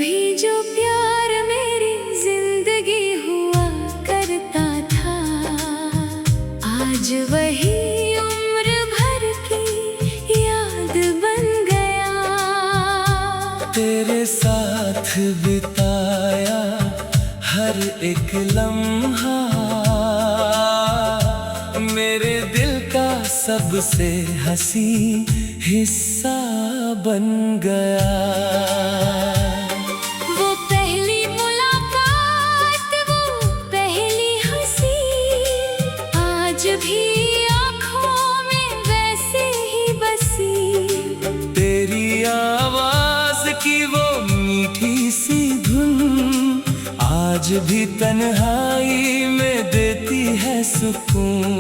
कभी जो प्यार मेरी जिंदगी हुआ करता था, आज वही उम्र भर की याद बन गया। तेरे साथ बिताया हर एक लम्हा मेरे दिल का सबसे हंसी हिस्सा बन गया। वो पहली मुलाकात, वो पहली हंसी, आज भी आँखों में वैसे ही बसी। तेरी आवाज की वो मीठी सी धुन आज भी तन्हाई में देती है सुकून।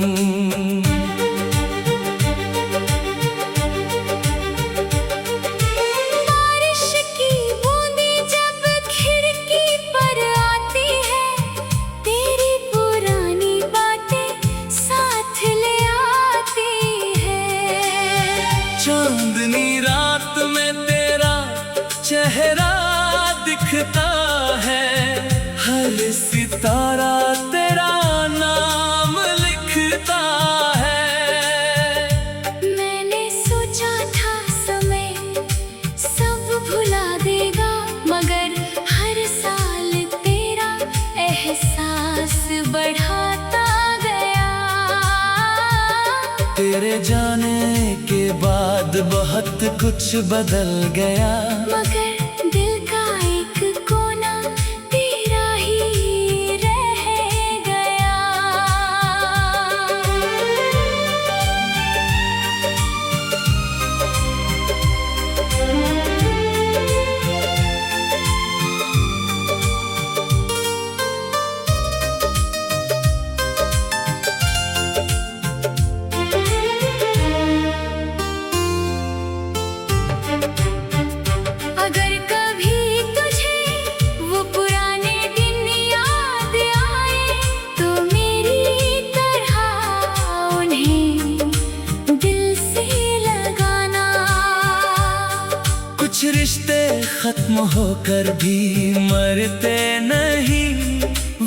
बारिश की बूंदें जब खिड़की पर आती है, तेरी पुरानी बातें साथ ले आती है। चांदनी रात में तेरा चेहरा दिखता है, हर सितारा तेरा नाम लिखता है। मैंने सोचा था समय सब भुला देगा, मगर हर साल तेरा एहसास बढ़ाता गया। तेरे जाने के बाद बहुत कुछ बदल गया, मगर दिल का एक कोना तेरा ही रह गया। अगर कभी तुझे वो पुराने दिन याद आए, तो मेरी तरह उन्हें दिल से लगाना। कुछ रिश्ते खत्म होकर भी मरते नहीं,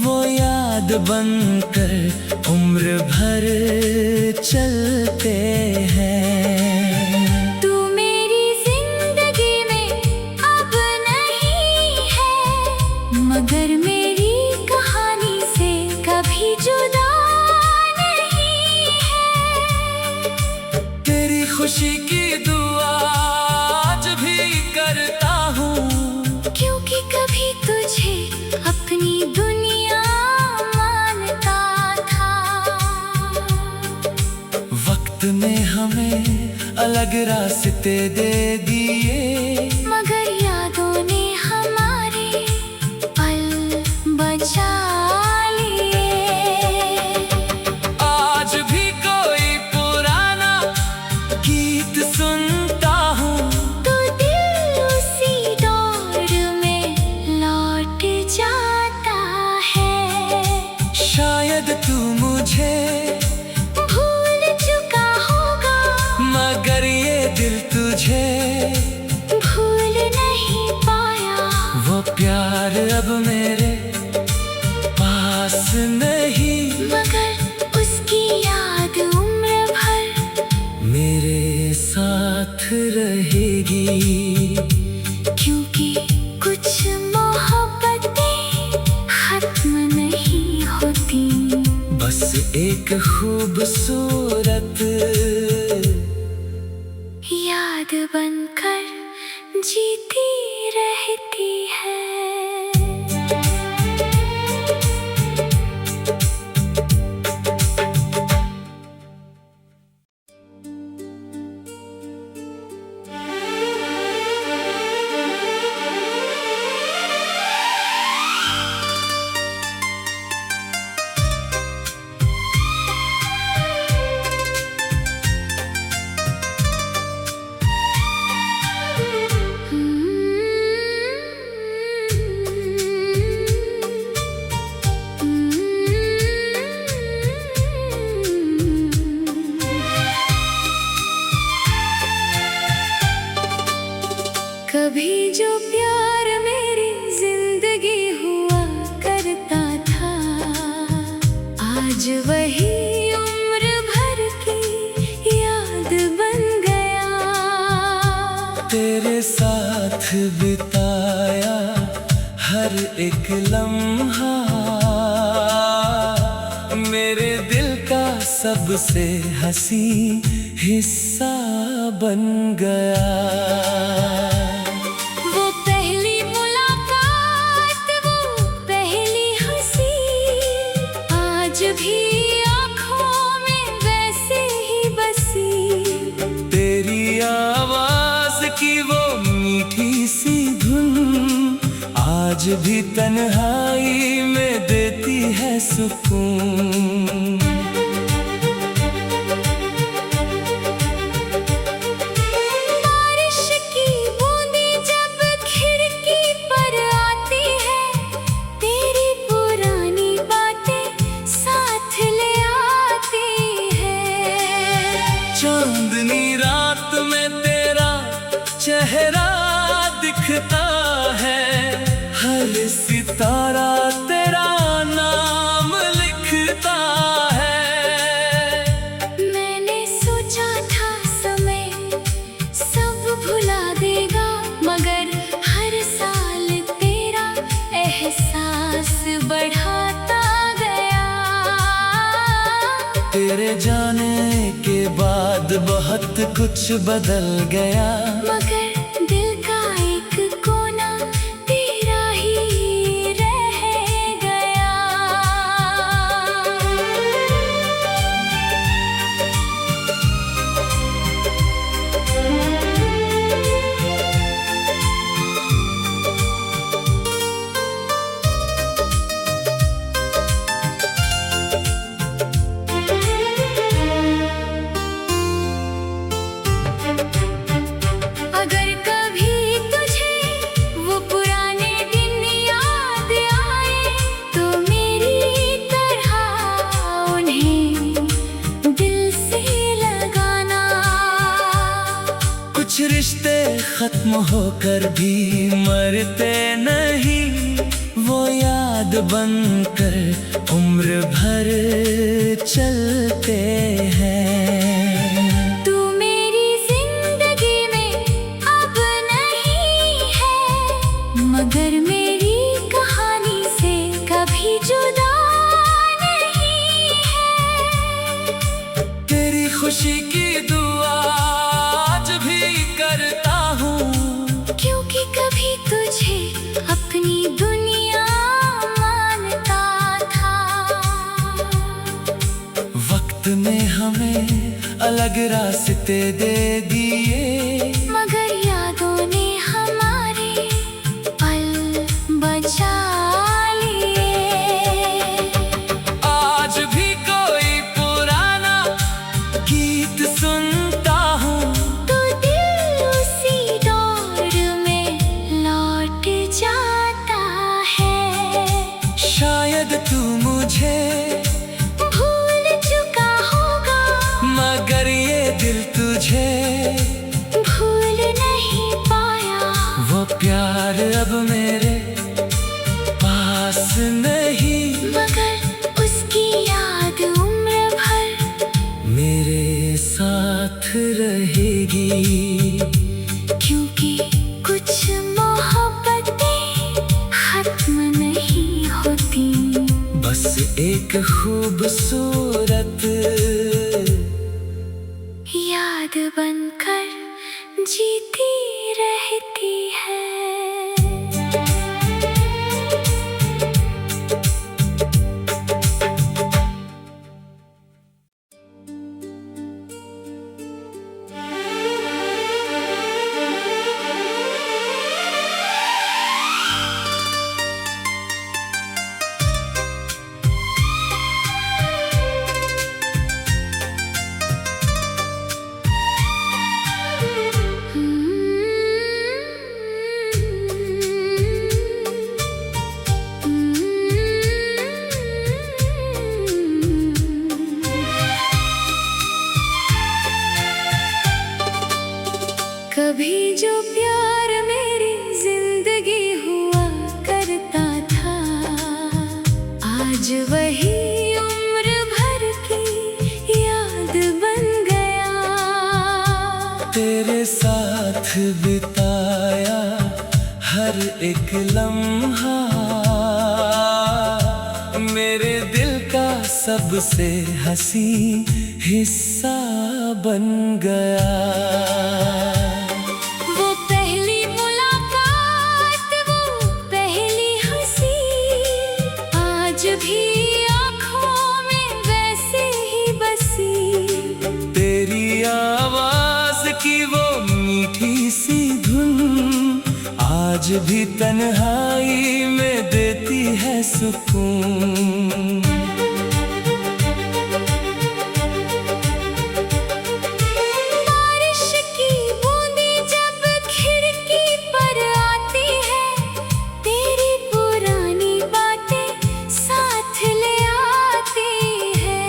वो याद बनकर उम्र भर चलते हैं। तू मेरी जिंदगी में अब नहीं है, मगर मेरी कहानी से कभी जुदा नहीं है। तेरी खुशी की दुआ आज भी करता हूँ, क्योंकि कभी तुझे अपनी दुनिया मानता था। वक्त ने हमें अलग रास्ते दे दिए, मगर यादों ने हमारे पल बचा लिए। आज भी कोई पुराना गीत सुनता हूँ, तो दिल उसी दौर में लौट जाता है। शायद तू मुझे भूल चुका होगा, मगर ये दिल तुझे भूल नहीं पाया। वो प्यार अब मेरे पास नहीं, मगर उसकी याद उम्र भर मेरे साथ रहेगी। क्योंकि कुछ मोहब्बतें खत्म नहीं होती, बस एक खूबसूरत याद बनकर जीती रहती है। कभी जो प्यार मेरी आज वही उम्र भर की याद बन गया। तेरे साथ बिताया हर एक लम्हा मेरे दिल का सबसे हंसी हिस्सा बन गया। वो पहली मुलाकात, वो पहली हंसी, आज भी आँखों में वैसे ही बसी। तेरी आवाज की वो मीठी सी धुन आज भी तन्हाई में देती है सुकून। बारिश की बूंदी जब खिड़की पर आती है, तेरी पुरानी बातें साथ ले आती है। चांदनी रात में तेरा चेहरा दिखता है, हर सितारा तेरा नाम लिखता है। मैंने सोचा था समय सब भुला देगा, मगर हर साल तेरा एहसास बढ़ाता गया। तेरे जाने के बाद बहुत कुछ बदल गया, मगर दिल का एक कोना तेरा ही रह गया। अगर कभी तुझे वो पुराने दिन याद आए, तो मेरी तरह उन्हें दिल से लगाना। कुछ रिश्ते खत्म होकर भी मरते नहीं, वो याद बनकर उम्र भर चलते हैं। तू मेरी जिंदगी में अब नहीं है, मगर मेरी कहानी से कभी जुदा नहीं है। तेरी खुशी की दुआ आज भी करता हूँ, क्योंकि कभी तुझे अपनी दुनिया मानता था। वक्त ने हमें अलग रास्ते दे दिए, मगर यादों ने हमारे पल बचा लिए। आज भी कोई पुराना गीत सुनता हूँ, तो दिल उसी दौर में लौट जाता है। शायद तू मुझे भूल चुका होगा, मगर ये दिल तुझे भूल नहीं पाया। वो प्यार अब मेरे पास नहीं, मगर उसकी याद उम्र भर मेरे साथ रहेगी। क्योंकि कुछ मोहब्बतें खत्म नहीं होती, बस एक खूबसूरत याद बनकर जीती रहती है। कभी जो प्यार मेरी जिंदगी हुआ करता था, आज वही उम्र भर तेरे साथ बिताया हर एक लम्हा मेरे दिल का सबसे हंसी हिस्सा बन गया। वो पहली मुलाकात, वो पहली हंसी, आज भी आँखों में वैसे ही बसी। तेरी आवाज की वो मीठी सी धुन आज भी तन्हाई में देती है सुकून। बारिश की बूंदें जब खिड़की पर आती है, तेरी पुरानी बातें साथ ले आती है।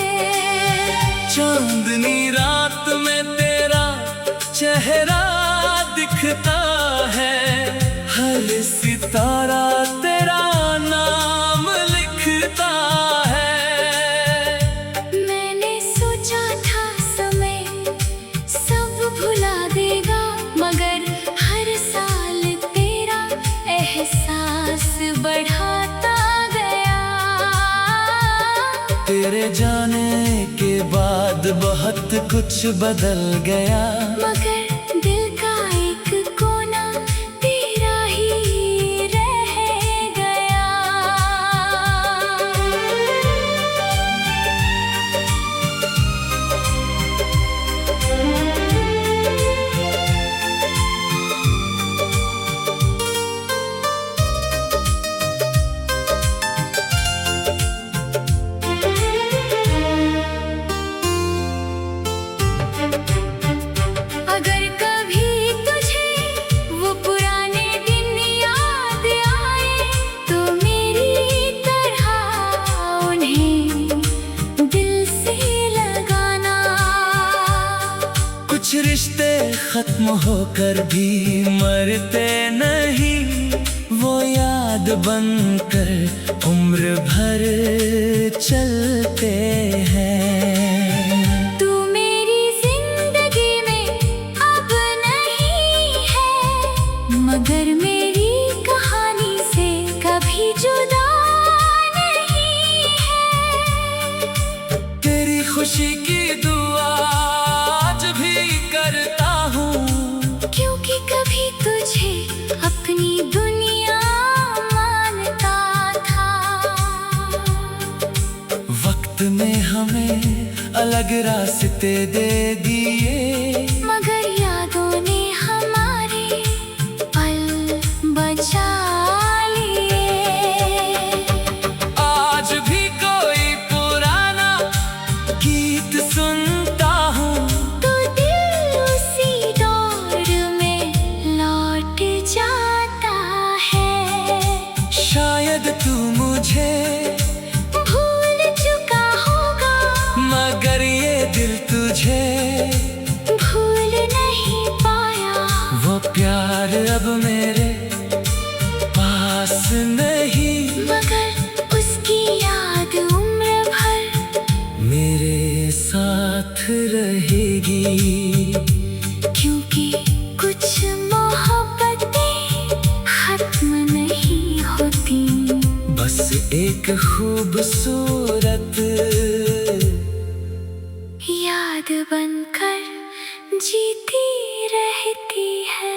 चांदनी रात में तेरा चेहरा दिखता है, हर सितारा तेरा नाम लिखता है। मैंने सोचा था समय सब भुला देगा, मगर हर साल तेरा एहसास बढ़ाता गया। तेरे जाने के बाद बहुत कुछ बदल गया, मगर दिल का एक कोना तेरा ही रह गया। अगर कभी तुझे वो पुराने दिन याद आए, तो मेरी तरह उन्हें दिल से लगाना। कुछ रिश्ते खत्म होकर भी मरते नहीं, वो याद बनकर उम्र भर चलते हैं। तू मेरी जिंदगी में अब नहीं है, मगर मेरी कहानी से कभी जुदा नहीं है। तेरी खुशी की दुआ आज भी करता हूँ, क्योंकि कभी तुझे अपनी दुनिया मानता था। वक्त ने हमें अलग रास्ते दे दिए, मगर यादों ने हमारे पल बचा लिए। आज भी कोई पुराना गीत सुनता हूँ, तो दिल उसी दौर में लौट जाता है। शायद तू मुझे भूल चुका होगा, मगर ये दिल तुझे भूल नहीं पाया। वो प्यार अब मेरे पास नहीं, मगर उसकी याद उम्र भर मेरे साथ रहेगी। क्योंकि कुछ मोहब्बतें खत्म नहीं होती, बस एक खूबसूरत याद बनकर जीती रहती है।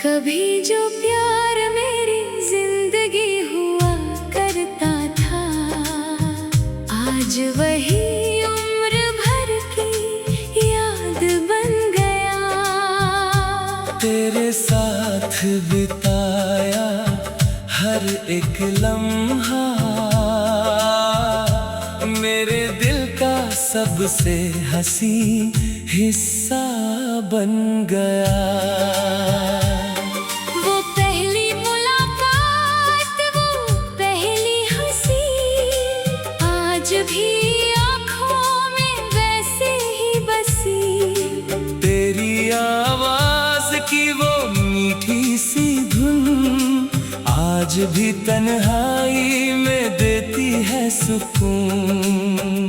कभी जो प्यार मेरी जिंदगी हुआ करता था, आज वही उम्र भर की याद बन गया। तेरे साथ भी बिताया हर एक लम्हा मेरे दिल का सबसे हंसी हिस्सा बन गया। वो पहली मुलाकात, वो पहली हंसी, आज भी आँखों में वैसे ही बसी। तेरी आवाज की वो मीठी सी धुन आज भी तन्हाई में देती है सुकून।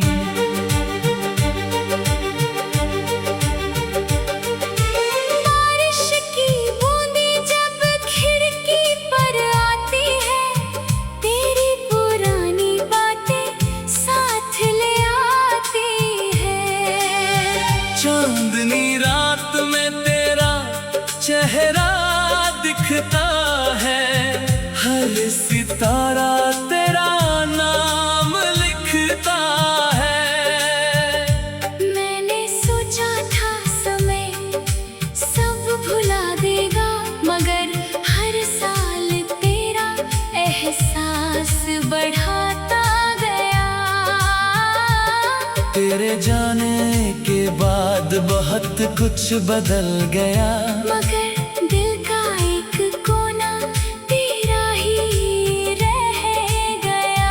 बारिश की बूंदें जब खिड़की पर आती है, तेरी पुरानी बातें साथ ले आती है। चांदनी रात में तेरा चेहरा दिखता है, हर सितारा तेरा नाम लिखता है। मैंने सोचा था समय सब भुला देगा, मगर हर साल तेरा एहसास बढ़ाता गया। तेरे जाने के बाद बहुत कुछ बदल गया, मगर दिल का एक कोना तेरा ही रह गया।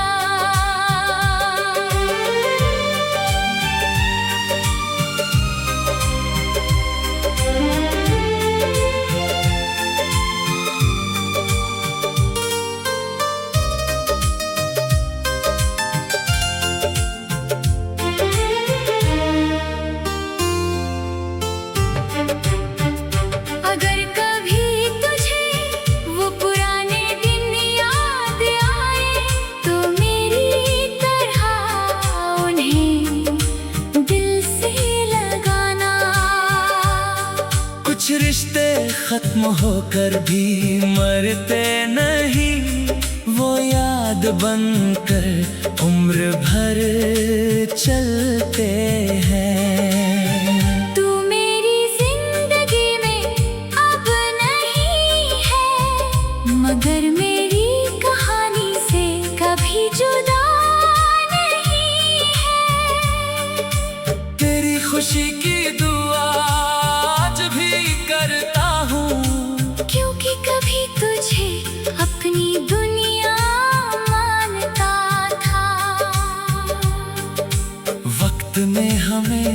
अगर कभी तुझे वो पुराने दिन याद आए, तो मेरी तरह उन्हें दिल से लगाना। कुछ रिश्ते खत्म होकर भी मरते नहीं, वो याद बनकर उम्र भर चलते हैं। तू मेरी जिंदगी में अब नहीं है, मगर मेरी कहानी से कभी जुदा नहीं है। तेरी खुशी की दुआ आज भी करता हूँ, क्योंकि कभी तुझे अपनी दुनिया मानता था। वक्त ने हमें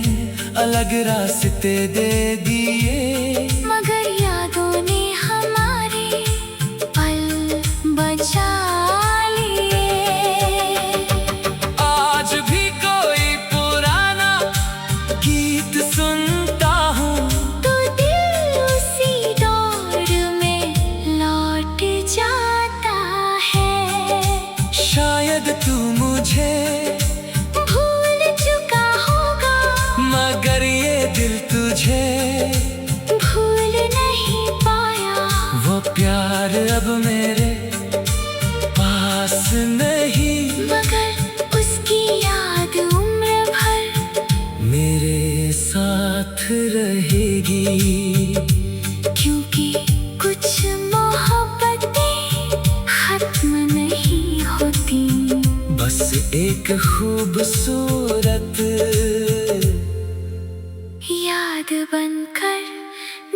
अलग रास्ते दे दिए, मगर यादों ने हमारे पल बचा लिए। आज भी कोई पुराना गीत सुनता हूँ, तो दिल उसी दौर में लौट जाता है। शायद तू मुझे भूल चुका होगा, मगर ये दिल तुझे भूल नहीं पाया। वो प्यार अब मेरे पास नहीं, मगर उसकी याद उम्र भर मेरे साथ रहेगी। क्योंकि कुछ मोहब्बतें खत्म नहीं होती, बस एक खूबसूरत याद बनकर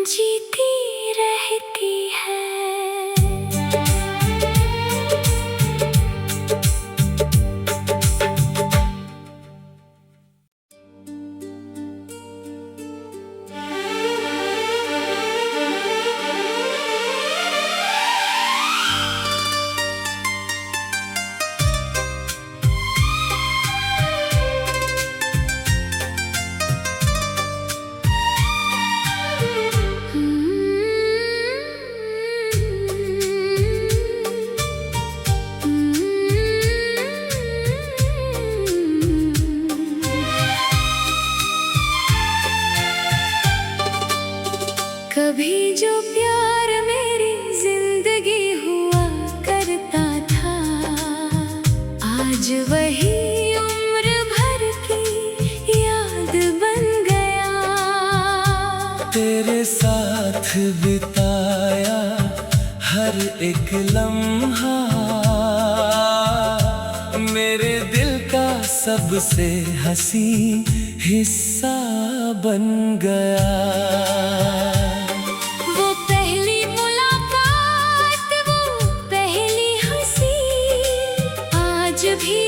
जीती रहती है। हर एक लम्हा मेरे दिल का सबसे हंसी हिस्सा बन गया। वो पहली मुलाकात, वो पहली हंसी, आज भी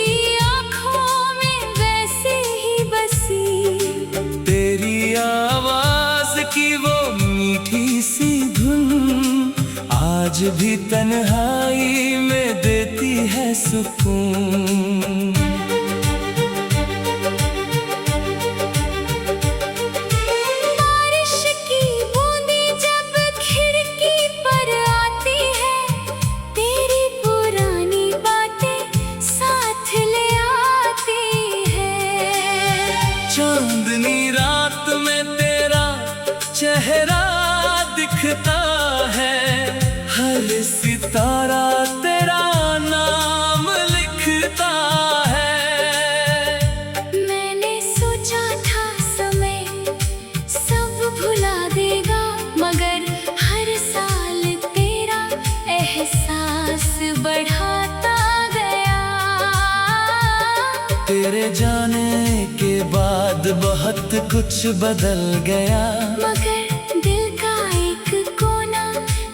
आँखों में वैसे ही बसी। तेरी आवाज की वो मीठी सी धुन आज भी तन्हाई में देती है सुकून। बारिश की बूंदें जब खिड़की पर आती है, तेरी पुरानी बातें साथ ले आती है। चांदनी रात में तेरा चेहरा दिखता है, हर सितारा तेरा नाम लिखता है। मैंने सोचा था समय सब भुला देगा, मगर हर साल तेरा एहसास बढ़ाता गया। तेरे जाने के बाद बहुत कुछ बदल गया, मगर दिल का एक कोना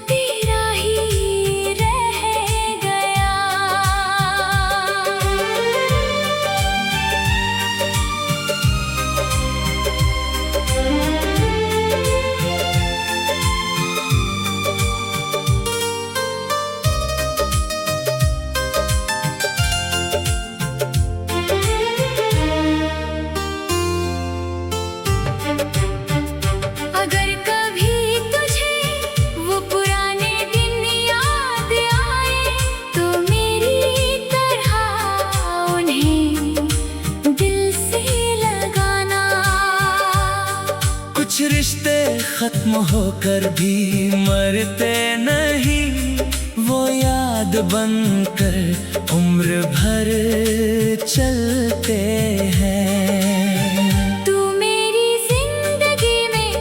तेरा ही रह गया। अगर कभी तुझे वो पुराने दिन याद आए, तो मेरी तरह उन्हें दिल से लगाना। कुछ रिश्ते खत्म होकर भी मरते नहीं, वो याद बनकर उम्र भर चलते हैं। तू मेरी जिंदगी में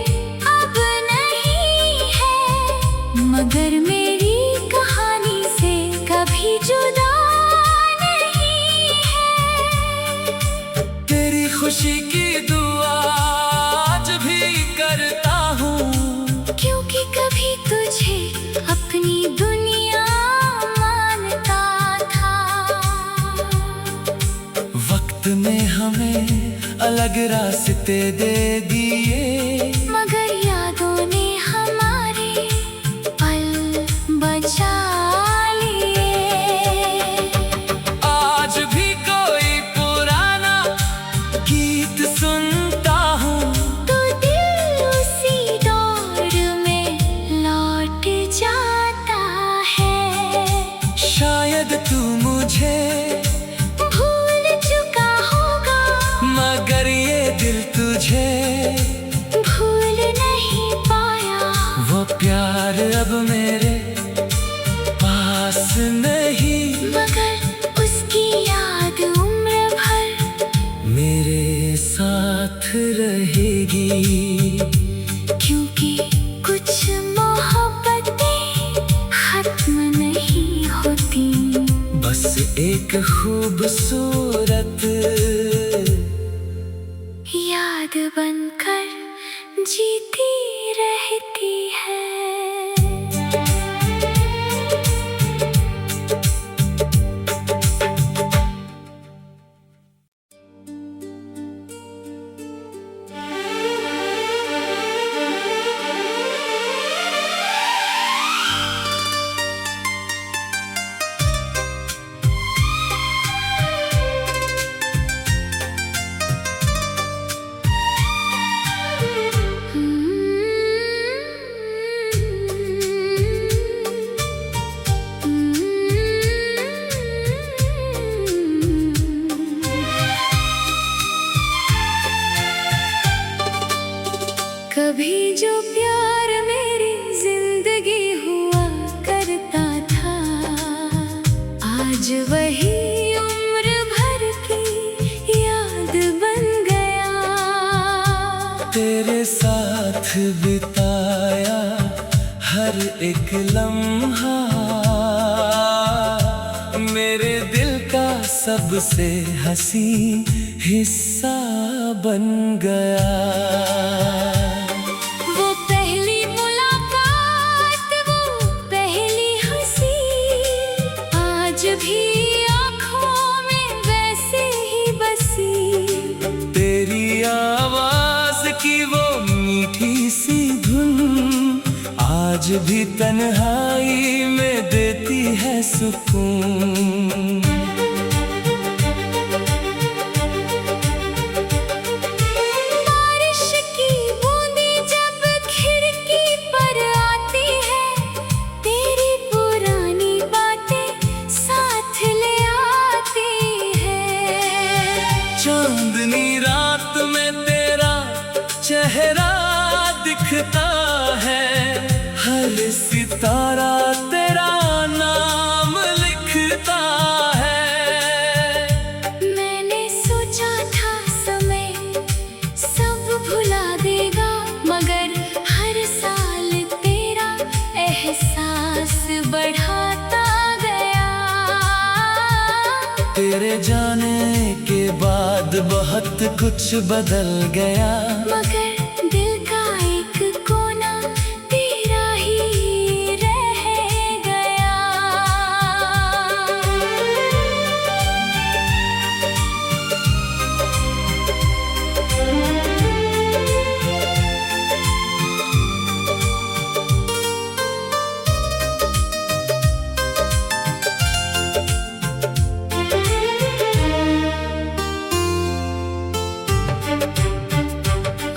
अब नहीं है, मगर मेरी कहानी से कभी जुदा नहीं है। तेरी खुशी की दुआ आज भी करता हूँ, क्योंकि कभी तुझे अपनी दुनिया मानता था। वक्त ने हमें अलग रास्ते दे दिए, मगर यादों ने हमारे पल बचा लिए। आज भी कोई पुराना गीत सुनता हूँ, तो दिल उसी दौर में लौट जाता है। शायद तू मुझे भूल चुका होगा, मगर ये दिल तुझे भूल नहीं पाया। वो प्यार अब मेरे पास नहीं, मगर उसकी याद उम्र भर मेरे साथ रहेगी। क्योंकि कुछ मोहब्बतें खत्म नहीं होती, बस एक खूबसूरत याद बनकर जीती रहती है। कभी जो प्यार मेरी जिंदगी हुआ करता था, आज वही उम्र भर की याद बन गया। तेरे साथ बिताया हर एक लम्हा सबसे हंसी हिस्सा बन गया। वो पहली मुलाकात, वो पहली हंसी, आज भी आँखों में वैसे ही बसी। तेरी आवाज की वो मीठी सी धुन आज भी तन्हाई में देती है सुकून। बारिश की बूंदें जब खिड़की पर आती है, तेरी पुरानी बातें साथ ले आती है। चांदनी रात में तेरा चेहरा दिखता है, हर सितारा तेरा नाम लिखता है। मैंने सोचा था समय सब भुला देगा, मगर हर साल तेरा एहसास बढ़ाता गया। तेरे जाने के बाद बहुत कुछ बदल गया, मगर दिल का एक कोना तेरा ही रह गया।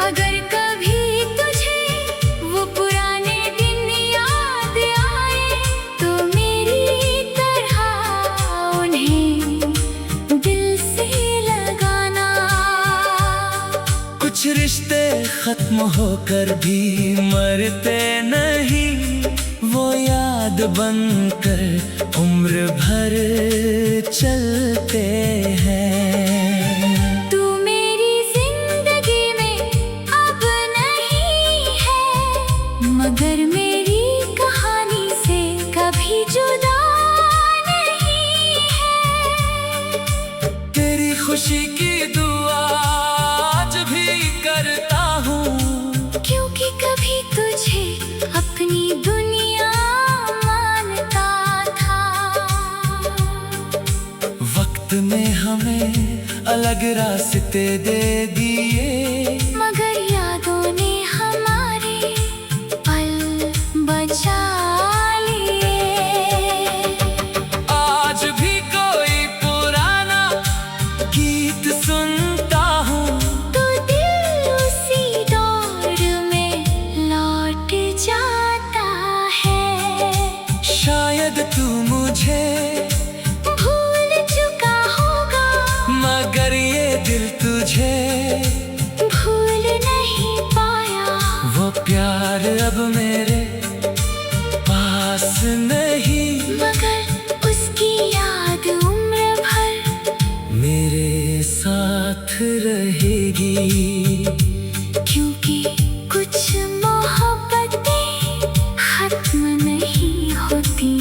अगर कभी तुझे वो पुराने दिन याद आए, तो मेरी तरह उन्हें दिल से लगाना। कुछ रिश्ते खत्म होकर भी मरते नहीं, वो याद बनकर उम्र भर चलते हैं। तू मेरी जिंदगी में अब नहीं है, मगर मेरी कहानी से कभी जुदा नहीं है। तेरी खुशी की दुआ आज भी करता हूँ, क्योंकि कभी तुझे अपनी दुनिया मानता था। वक्त ने हमें अलग रास्ते दे दिए, मगर यादों ने हमारे पल बचा लिए। आज भी कोई पुराना गीत सुनता हूँ, तो दिल उसी दौर में लौट जाता है। शायद तू मुझे भूल चुका होगा, मगर ये दिल तुझे भूल नहीं पाया। वो प्यार अब मेरे पास नहीं, मगर उसकी याद उम्र भर मेरे साथ रहेगी। क्योंकि कुछ मोहब्बतें खत्म नहीं होती,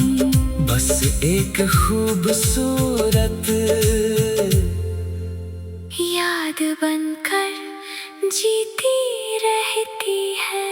बस एक खूबसूरत याद बनकर जीती रहती है।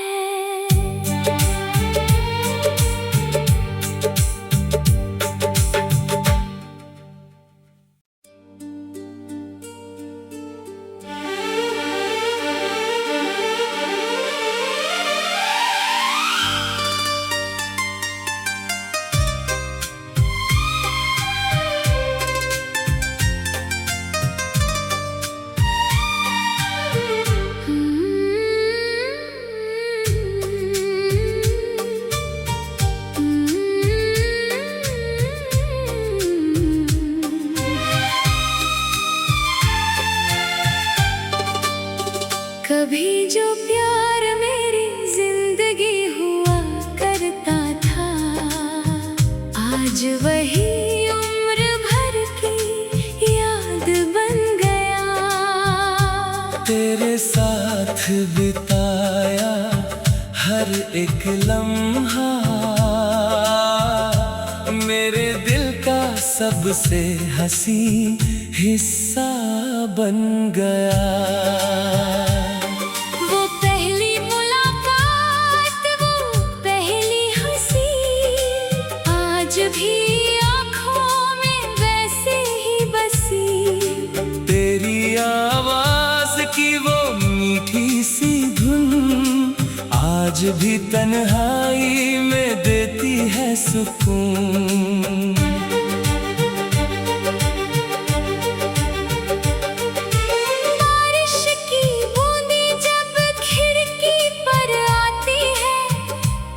कभी जो प्यार मेरी जिंदगी हुआ करता था, आज वही उम्र भर की याद बन गया। तेरे साथ बिताया हर एक लम्हा मेरे दिल का सबसे हंसी हिस्सा बन गया। वो पहली मुलाकात, वो पहली हंसी, आज भी आँखों में वैसे ही बसी। तेरी आवाज की वो मीठी सी धुन आज भी तन्हाई में देती है सुकून। बारिश की बूंदें जब खिड़की पर आती है,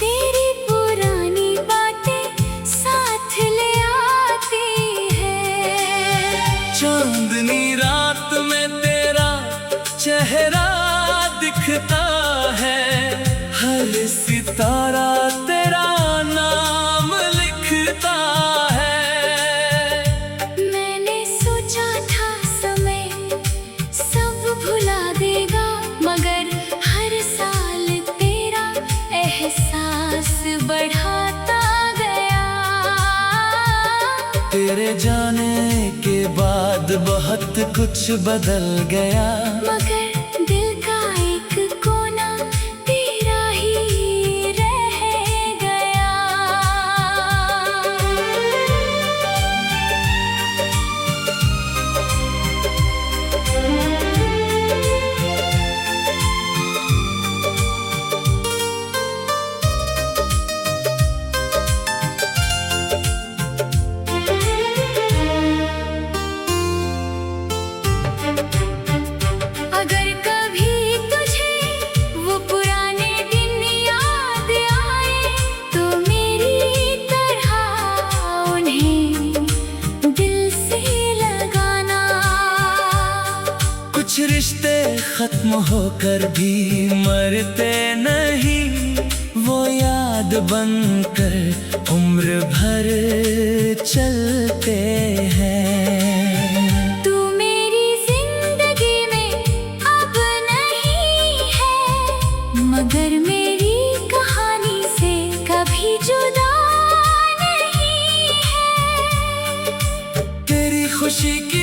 तेरी पुरानी बातें साथ ले आती है। चांदनी रात में तेरा चेहरा दिखता है, हर सितारा तेरा नाम लिखता है। मैंने सोचा था समय सब भुला देगा, मगर हर साल तेरा एहसास बढ़ाता गया। तेरे जाने के बाद बहुत कुछ बदल गया, मगर दिल का एक कोना तेरा ही रह गया। अगर कभी तुझे वो पुराने दिन याद आए, तो मेरी तरह उन्हें दिल से लगाना। कुछ रिश्ते खत्म होकर भी मरते नहीं, वो याद बनकर उम्र भर चलते हैं। तू मेरी जिंदगी में अब नहीं है, मगर मेरी कहानी से कभी जुदा नहीं है। तेरी खुशी की